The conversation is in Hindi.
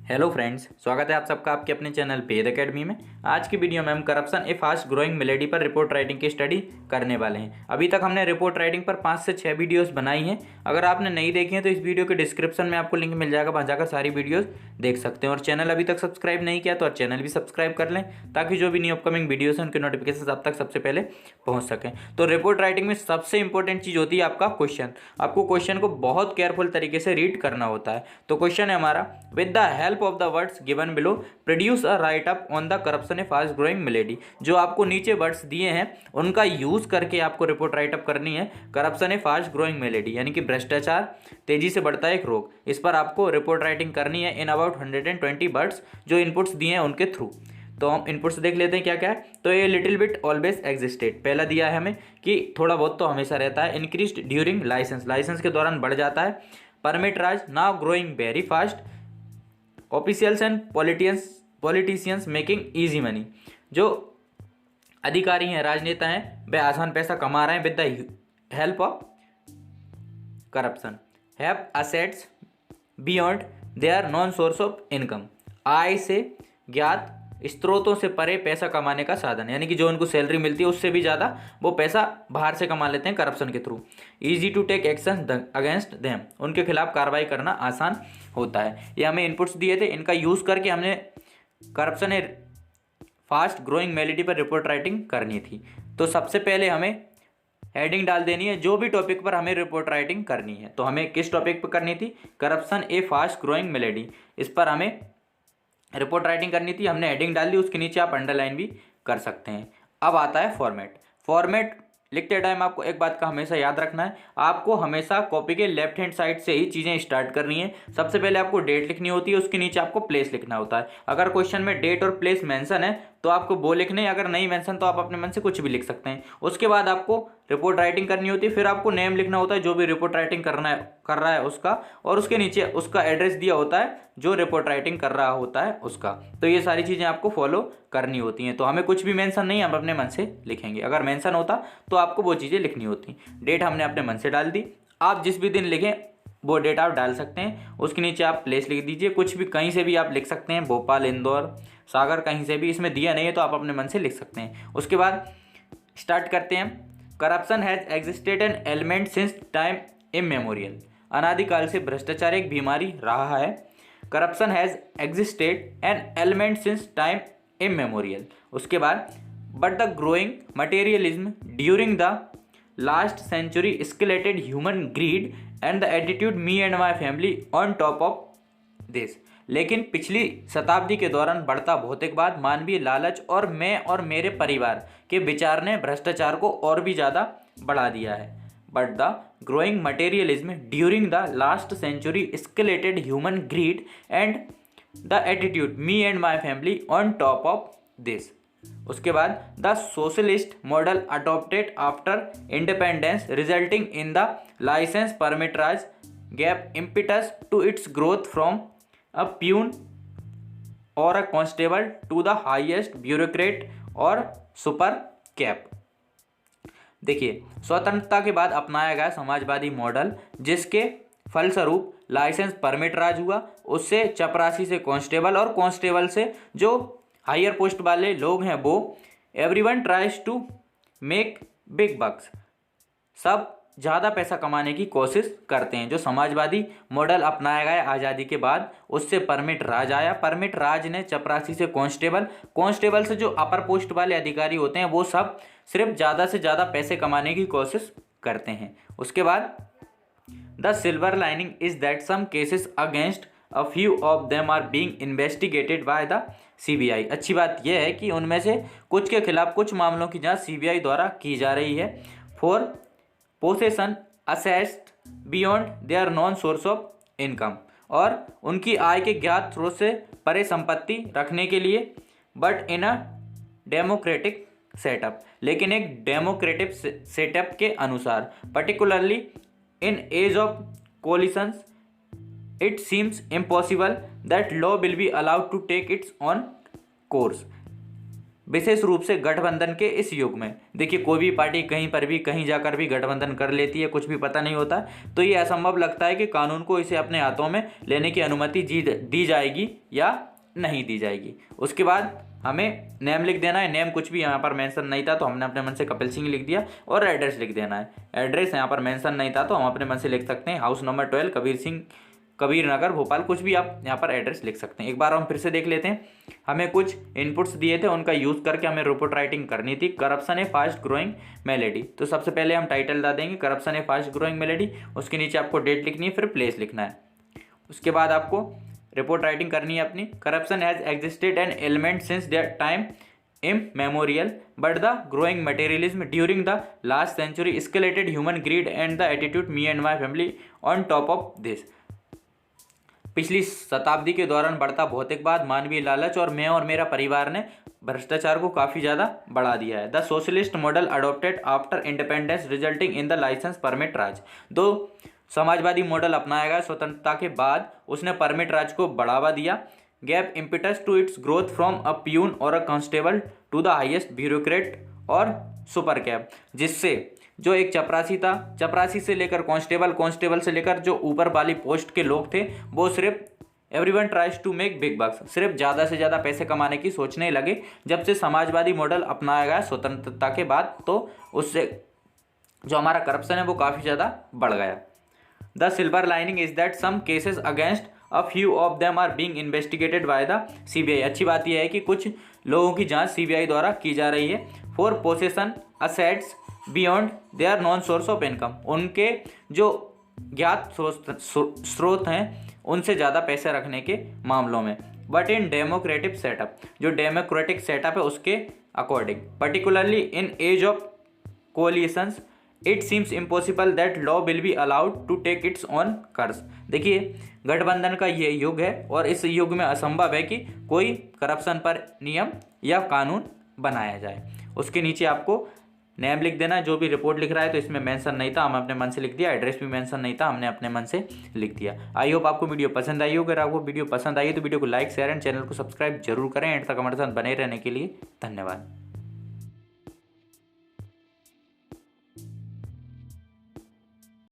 हेलो फ्रेंड्स, स्वागत है आप सबका आपके अपने चैनल पेद एकेडमी में। आज की वीडियो में हम करप्शन ए फास्ट ग्रोइंग मेलेडी पर रिपोर्ट राइटिंग की स्टडी करने वाले हैं। अभी तक हमने रिपोर्ट राइटिंग पर 5 से 6 वीडियोस बनाई हैं। अगर आपने नहीं देखी हैं तो इस वीडियो के डिस्क्रिप्शन में आपको लिंक मिल जाएगा, वहाँ जाकर सारी वीडियोस देख सकते हैं। और चैनल अभी तक सब्सक्राइब नहीं किया तो चैनल भी सब्सक्राइब कर लें, ताकि जो भी न्यू अपकमिंग वीडियोस हैं उनके नोटिफिकेशन आप तक सबसे पहले पहुँच सकें। तो रिपोर्ट राइटिंग में सबसे इंपॉर्टेंट चीज़ होती है आपका क्वेश्चन। आपको क्वेश्चन को बहुत केयरफुल तरीके से रीड करना होता है। तो क्वेश्चन है हमारा, with the help of the words given below produce a right up on the corruption A fast growing melody. जो आपको नीचे वर्ड्स दिए हैं उनका यूज करके आपको रिपोर्ट राइट अप करनी है। करप्शन ए फास्ट ग्रोइंग मेलेडी यानी कि भ्रष्टाचार तेजी से बढ़ता है एक रोग, इस पर आपको रिपोर्ट राइटिंग करनी है इन अबाउट 120 वर्ड्स जो इनपुट्स दिए हैं उनके थ्रू। तो हम इनपुट्स देख लेते हैं क्या क्या है। तो ये लिटिल बिट ऑलवेज एग्जिस्टेड, पहला दिया है हमें कि थोड़ा बहुत तो हमेशा रहता है। इंक्रीज्ड ड्यूरिंग लाइसेंस, लाइसेंस के दौरान बढ़ जाता है। Permit Raj now growing very fast. Officials and politicians making easy money, जो अधिकारी हैं राजनेता हैं वे आसान पैसा कमा रहे हैं with the help of corruption. Have assets beyond their known source of income, आय से ज्ञात स्रोतों से परे पैसा कमाने का साधन, यानी कि जो उनको सैलरी मिलती है उससे भी ज़्यादा वो पैसा बाहर से कमा लेते हैं करप्शन के through. Easy to take action against them, उनके खिलाफ कार्रवाई करना आसान होता है। ये हमें इनपुट्स दिए थे, इनका यूज़ करके हमने करप्शन ए फास्ट ग्रोइंग मेलेडी पर रिपोर्ट राइटिंग करनी थी। तो सबसे पहले हमें हेडिंग डाल देनी है जो भी टॉपिक पर हमें रिपोर्ट राइटिंग करनी है। तो हमें किस टॉपिक पर करनी थी? करप्शन ए फास्ट ग्रोइंग मेलेडी, इस पर हमें रिपोर्ट राइटिंग करनी थी। हमने हेडिंग डाल दी, उसके नीचे आप अंडरलाइन भी कर सकते हैं। अब आता है फॉर्मेट। फॉर्मेट लिखते टाइम आपको एक बात का हमेशा याद रखना है, आपको हमेशा कॉपी के लेफ्ट हैंड साइड से ही चीज़ें स्टार्ट करनी है। सबसे पहले आपको डेट लिखनी होती है, उसके नीचे आपको प्लेस लिखना होता है। अगर क्वेश्चन में डेट और प्लेस मेंशन है तो आपको वो लिखने, अगर नहीं मेंशन तो आप अपने मन से कुछ भी लिख सकते हैं। उसके बाद आपको रिपोर्ट राइटिंग करनी होती है, फिर आपको नेम लिखना होता है जो भी रिपोर्ट राइटिंग कर रहा है उसका, और उसके नीचे उसका एड्रेस दिया होता है जो रिपोर्ट राइटिंग कर रहा होता है उसका। तो ये सारी चीज़ें आपको फॉलो करनी होती हैं। तो हमें कुछ भी मेंशन नहीं, हम अपने मन से लिखेंगे। अगर मेंशन होता तो आपको वो चीज़ें लिखनी होती। डेट हमने अपने मन से डाल दी, आप जिस भी दिन लिखें वो डेट आप डाल सकते हैं। उसके नीचे आप प्लेस लिख दीजिए, कुछ भी कहीं से भी आप लिख सकते हैं, भोपाल, इंदौर, सागर, कहीं से भी। इसमें दिया नहीं है तो आप अपने मन से लिख सकते हैं। उसके बाद स्टार्ट करते हैं। Corruption has existed an element since time immemorial, अनादिकाल से भ्रष्टाचार एक बीमारी रहा है। Corruption has existed an element since time immemorial. उसके बाद but the growing materialism during the last century escalated human greed and the attitude me and my family on top of this. लेकिन पिछली शताब्दी के दौरान बढ़ता भौतिकवाद, मानवीय लालच और मैं और मेरे परिवार के विचार ने भ्रष्टाचार को और भी ज़्यादा बढ़ा दिया है। But the growing materialism during the last century escalated human greed and the attitude me and my family on top of this. उसके बाद the socialist model adopted after independence resulting in the licence permit Raj gave impetus to its growth from a peon or a constable to the highest bureaucrat or super cop. देखिए, स्वतंत्रता के बाद अपनाया गया समाजवादी मॉडल जिसके फलस्वरूप लाइसेंस परमिट राज हुआ, उससे चपरासी से कांस्टेबल और कांस्टेबल से जो हायर पोस्ट वाले लोग हैं वो everyone tries to make big bucks, सब ज़्यादा पैसा कमाने की कोशिश करते हैं। जो समाजवादी मॉडल अपनाया गया आज़ादी के बाद, उससे परमिट राज आया। परमिट राज ने चपरासी से कांस्टेबल, कांस्टेबल से जो अपर पोस्ट वाले अधिकारी होते हैं वो सब सिर्फ ज़्यादा से ज़्यादा पैसे कमाने की कोशिश करते हैं। उसके बाद the silver lining is that some cases against a few of them are being investigated by the CBI. अच्छी बात यह है कि उनमें से कुछ के खिलाफ कुछ मामलों की जांच सीबीआई द्वारा की जा रही है। For possession assessed beyond their known source of income, और उनकी आय के ज्ञात स्रोत से परे संपत्ति रखने के लिए। But in a democratic setup, लेकिन एक डेमोक्रेटिक सेटअप के अनुसार। Particularly in age of coalitions it seems impossible that law will be allowed to take its own course विशेष रूप से गठबंधन के इस युग में। देखिए, कोई भी पार्टी कहीं पर भी कहीं जाकर भी गठबंधन कर लेती है, कुछ भी पता नहीं होता, तो ये असंभव लगता है कि कानून को इसे अपने हाथों में लेने की अनुमति दी जाएगी या नहीं दी जाएगी। उसके बाद हमें नेम लिख देना है। नेम कुछ भी यहाँ पर मेंशन नहीं था तो हमने अपने मन से कपिल सिंह लिख दिया, और एड्रेस लिख देना है। एड्रेस यहाँ पर मेंशन नहीं था तो हम अपने मन से लिख सकते हैं हाउस नंबर 12 कबीर नगर भोपाल, कुछ भी आप यहाँ पर एड्रेस लिख सकते हैं। एक बार हम फिर से देख लेते हैं। हमें कुछ इनपुट्स दिए थे, उनका यूज़ करके हमें रिपोर्ट राइटिंग करनी थी। करप्शन ए फास्ट ग्रोइंग मेलेडी, तो सबसे पहले हम टाइटल डाल देंगे करप्शन ए फास्ट ग्रोइंग मेलेडी। उसके नीचे आपको डेट लिखनी है, फिर प्लेस लिखना है। उसके बाद आपको रिपोर्ट राइटिंग करनी है अपनी। Corruption has existed an element since that time immemorial, but the growing materialism during the last century escalated human greed and the attitude me and my family on top of this। पिछली शताब्दी के दौरान बढ़ता भौतिकवाद, मानवीय लालच और मैं और मेरा परिवार ने भ्रष्टाचार को काफ़ी ज़्यादा बढ़ा दिया है। The socialist model adopted after independence resulting in the licence permit Raj, दो समाजवादी मॉडल अपनाया गया स्वतंत्रता के बाद, उसने परमिट राज को बढ़ावा दिया। Gave impetus to its growth from a peon or a constable to the highest bureaucrat or super cop, जिससे जो एक चपरासी था, चपरासी से लेकर कांस्टेबल, कांस्टेबल से लेकर जो ऊपर वाली पोस्ट के लोग थे, वो सिर्फ everyone tries to make big bucks, सिर्फ ज़्यादा से ज़्यादा पैसे कमाने की सोचने लगे। जब से समाजवादी मॉडल अपनाया गया स्वतंत्रता के बाद, तो उससे जो हमारा करप्शन है वो काफ़ी ज़्यादा बढ़ गया। The silver lining is that some cases against a few of them are being investigated by the CBI. अच्छी बात यह है कि कुछ लोगों की जांच सीबीआई द्वारा की जा रही है। For possession assets beyond their known source of income, उनके जो ज्ञात स्रोत हैं उनसे ज़्यादा पैसे रखने के मामलों में। बट इन डेमोक्रेटिक सेटअप, जो डेमोक्रेटिक सेटअप है उसके according, particularly in age of coalitions, it seems impossible that law will be allowed to take its own course. देखिए, गठबंधन का ये युग है और इस युग में असंभव है कि कोई करप्शन पर नियम या कानून बनाया जाए। उसके नीचे आपको नेम लिख देना। जो भी रिपोर्ट लिख रहा है तो इसमें मेंशन नहीं था, हम अपने मन से लिख दिया। एड्रेस भी मेंशन नहीं था, हमने अपने मन से लिख दिया। आई होप आपको वीडियो पसंद आई होगी। अगर आपको वीडियो पसंद आई तो वीडियो को लाइक, शेयर एंड चैनल को सब्सक्राइब जरूर करें। एंड तक हमारे साथ बने रहने के लिए धन्यवाद।